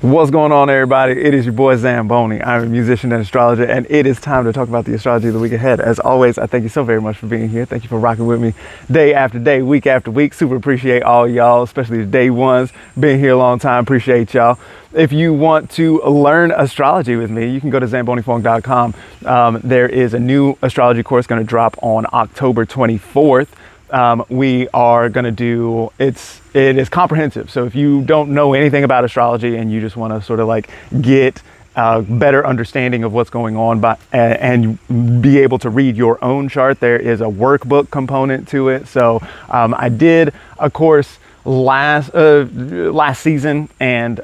What's going on, everybody? It is your boy Zamboni. I'm a musician and astrologer, and it is time to talk about the astrology of the week ahead. As always, I thank you so very much for being here. Thank you for rocking with me day after day, week after week. Super appreciate all y'all, especially the day ones. Been here a long time. Appreciate y'all. If you want to learn astrology with me, you can go to zambonifunk.com. There is a new astrology course going to drop on October 24th. We are going to do, it is comprehensive. So if you don't know anything about astrology and you just want to sort of like get a better understanding of what's going on and be able to read your own chart, there is a workbook component to it. So I did a course last season, and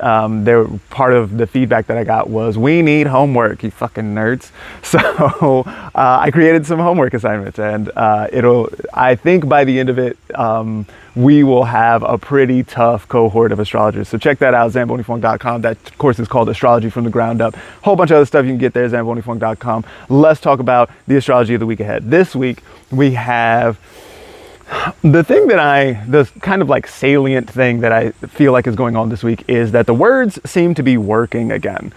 part of the feedback that I got was, we need homework, you fucking nerds. So I created some homework assignments, and I think by the end of it, we will have a pretty tough cohort of astrologers. So check that out, zambonifunk.com. That course is called Astrology from the Ground Up. Whole bunch of other stuff you can get there, zambonifunk.com. Let's talk about the astrology of the week ahead. This week we have the kind of like salient thing that I feel like is going on this week is that the words seem to be working again.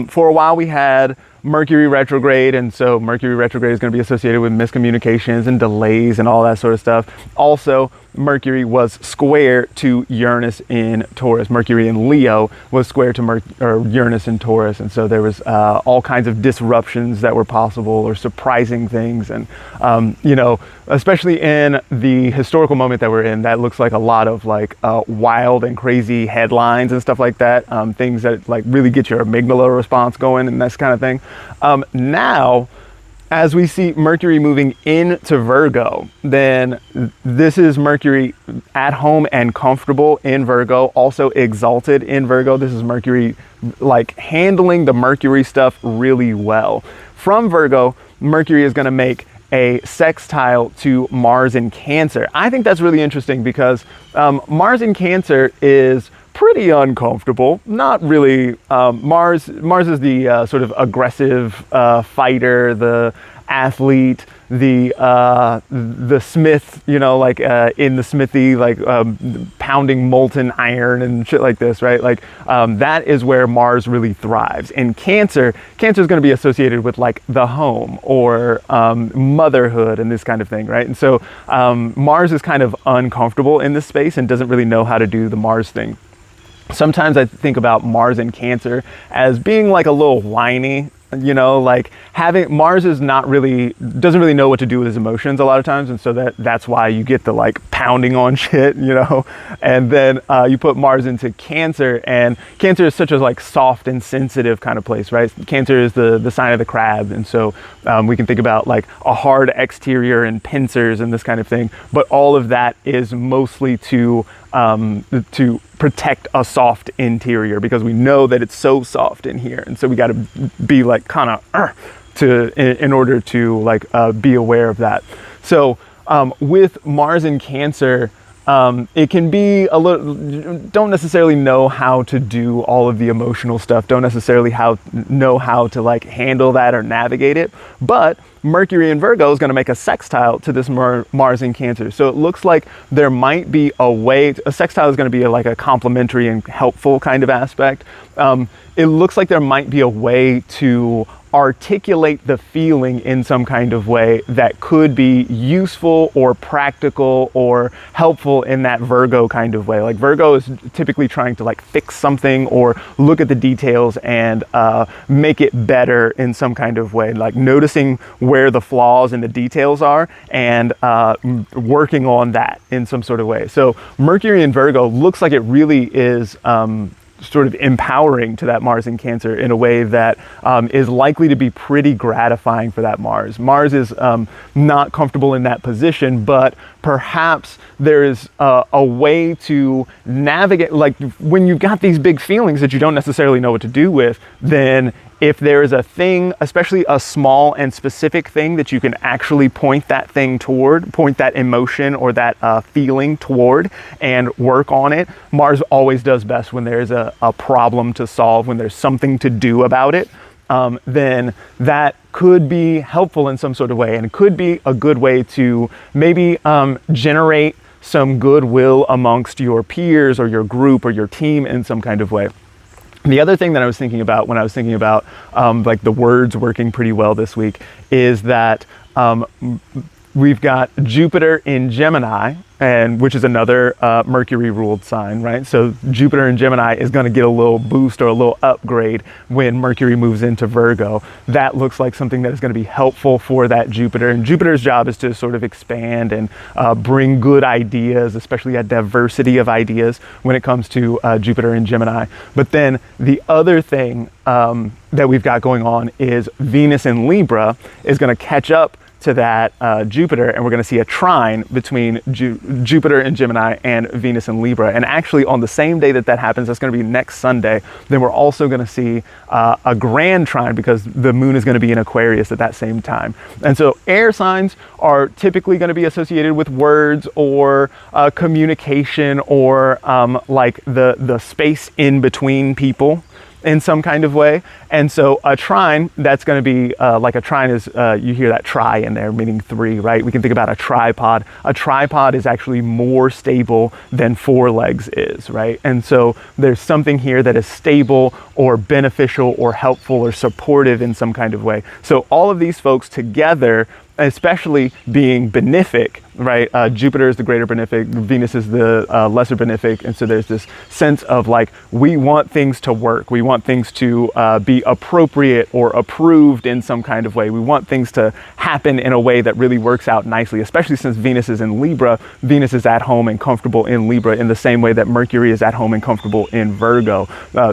For a while we had Mercury retrograde, and so Mercury retrograde is going to be associated with miscommunications and delays and all that sort of stuff. Also, Mercury was square to Uranus in Taurus. Mercury in Leo was square to Uranus in Taurus, and so there was all kinds of disruptions that were possible or surprising things. And especially in the historical moment that we're in, that looks like a lot of like wild and crazy headlines and stuff like that. Things that like really get your amygdala response going and this kind of thing. Now, as we see Mercury moving into Virgo, then this is Mercury at home and comfortable in Virgo, also exalted in Virgo. This is Mercury like handling the Mercury stuff really well. From Virgo, Mercury is going to make a sextile to Mars in Cancer. I think that's really interesting because Mars in Cancer is pretty uncomfortable. Not really. Mars is the sort of aggressive fighter, the athlete, the smith, like in the smithy, like pounding molten iron and shit like this, right? Like that is where Mars really thrives. In Cancer is going to be associated with like the home or motherhood and this kind of thing, right? And so Mars is kind of uncomfortable in this space and doesn't really know how to do the Mars thing. Sometimes I think about Mars in Cancer as being like a little whiny, like having Mars doesn't really know what to do with his emotions a lot of times. And so that's why you get the like pounding on shit, and then you put Mars into Cancer, and Cancer is such a like soft and sensitive kind of place, right? Cancer is the sign of the crab. And so we can think about like a hard exterior and pincers and this kind of thing. But all of that is mostly to protect a soft interior, because we know that it's so soft in here, and so we got to be like kind of in order to like be aware of that. So with Mars in Cancer, it can be a little, don't necessarily know how to do all of the emotional stuff, don't necessarily know how to like handle that or navigate it. But Mercury in Virgo is going to make a sextile to this Mars in Cancer. So it looks like there might be a way, a sextile is going to be like a complementary and helpful kind of aspect. It looks like there might be a way to articulate the feeling in some kind of way that could be useful or practical or helpful in that Virgo kind of way. Like Virgo is typically trying to like fix something or look at the details and make it better in some kind of way, like noticing where the flaws in the details are and working on that in some sort of way. So Mercury in Virgo looks like it really is sort of empowering to that Mars in Cancer in a way that is likely to be pretty gratifying for that Mars. Mars is not comfortable in that position, but perhaps there is a way to navigate, like when you've got these big feelings that you don't necessarily know what to do with, then if there is a thing, especially a small and specific thing that you can actually point that emotion or that feeling toward and work on it. Mars always does best when there's a problem to solve, when there's something to do about it. Then that could be helpful in some sort of way, and it could be a good way to maybe generate some goodwill amongst your peers or your group or your team in some kind of way. The other thing that I was thinking about when I was thinking about like the words working pretty well this week is that we've got Jupiter in Gemini, and which is another Mercury ruled sign, right? So Jupiter in Gemini is going to get a little boost or a little upgrade when Mercury moves into Virgo. That looks like something that is going to be helpful for that Jupiter. And Jupiter's job is to sort of expand and bring good ideas, especially a diversity of ideas when it comes to Jupiter in Gemini. But then the other thing that we've got going on is Venus in Libra is going to catch up to that Jupiter, and we're going to see a trine between Jupiter in Gemini and Venus in Libra. And actually on the same day that that happens, that's going to be next Sunday, then we're also going to see a grand trine because the moon is going to be in Aquarius at that same time. And so air signs are typically going to be associated with words or communication or like the space in between people in some kind of way. And so a trine, that's going to be like a trine is, you hear that tri in there, meaning three, right? We can think about a tripod. A tripod is actually more stable than four legs is, right? And so there's something here that is stable or beneficial or helpful or supportive in some kind of way. So all of these folks together, especially being benefic, right? Jupiter is the greater benefic, Venus is the lesser benefic. And so there's this sense of like, we want things to work. We want things to be appropriate or approved in some kind of way. We want things to happen in a way that really works out nicely, especially since Venus is in Libra. Venus is at home and comfortable in Libra in the same way that Mercury is at home and comfortable in Virgo.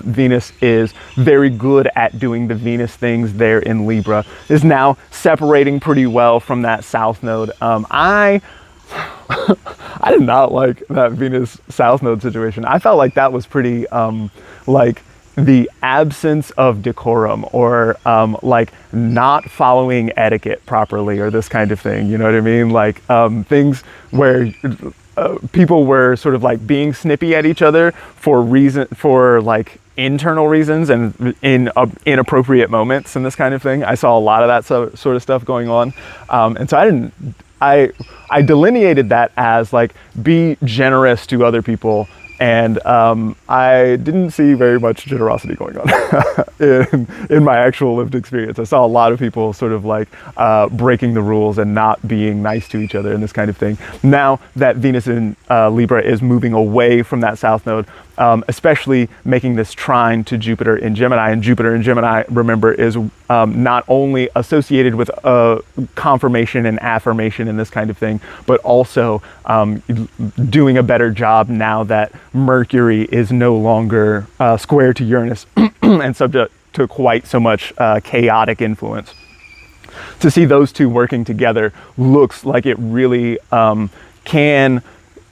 Venus is very good at doing the Venus things there in Libra, is now separating pretty well from that south node. I did not like that Venus south node situation. I felt like that was pretty like the absence of decorum or like not following etiquette properly or this kind of thing. You know what I mean? Like things where people were sort of like being snippy at each other for like internal reasons and in inappropriate moments and this kind of thing. I saw a lot of that sort of stuff going on. And so I delineated that as like, be generous to other people. And I didn't see very much generosity going on in my actual lived experience. I saw a lot of people sort of like breaking the rules and not being nice to each other and this kind of thing. Now that Venus in Libra is moving away from that south node, especially making this trine to Jupiter in Gemini. And Jupiter in Gemini, remember, is not only associated with confirmation and affirmation and this kind of thing, but also doing a better job now that Mercury is no longer square to Uranus and subject to quite so much chaotic influence. To see those two working together looks like it really can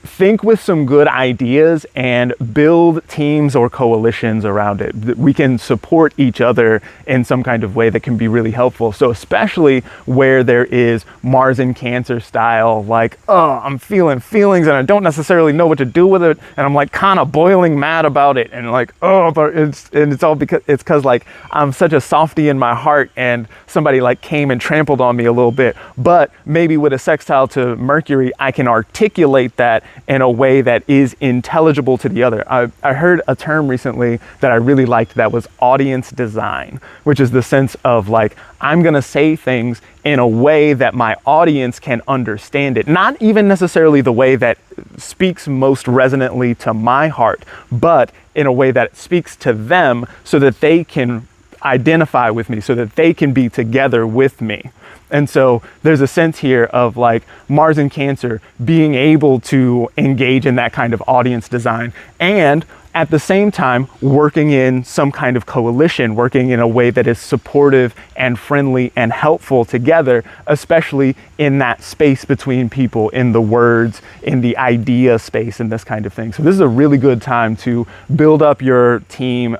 think with some good ideas and build teams or coalitions around it. We can support each other in some kind of way that can be really helpful. So especially where there is Mars in Cancer style, like, oh, I'm feeling feelings and I don't necessarily know what to do with it. And I'm like kind of boiling mad about it. And like, oh, but it's all because like I'm such a softie in my heart and somebody like came and trampled on me a little bit. But maybe with a sextile to Mercury, I can articulate that in a way that is intelligible to the other. I heard a term recently that I really liked that was audience design, which is the sense of like, I'm gonna say things in a way that my audience can understand it. Not even necessarily the way that speaks most resonantly to my heart, but in a way that speaks to them so that they can identify with me, so that they can be together with me. And so there's a sense here of like Mars in Cancer being able to engage in that kind of audience design and at the same time working in some kind of coalition, working in a way that is supportive and friendly and helpful together, especially in that space between people, in the words, in the idea space and this kind of thing. So this is a really good time to build up your team.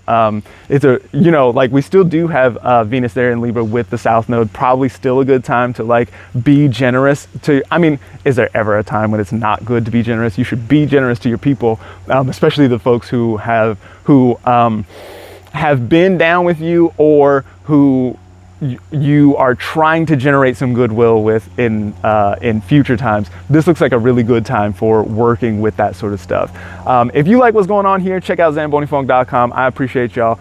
It's a, you know, like we still do have Venus there in Libra with the South Node, probably still a good time to like be generous to, I mean, is there ever a time when it's not good to be generous? You should be generous to your people, especially the folks who have been down with you or who you are trying to generate some goodwill with in future times, this looks like a really good time for working with that sort of stuff. If you like what's going on here, check out zambonifong.com. I appreciate y'all.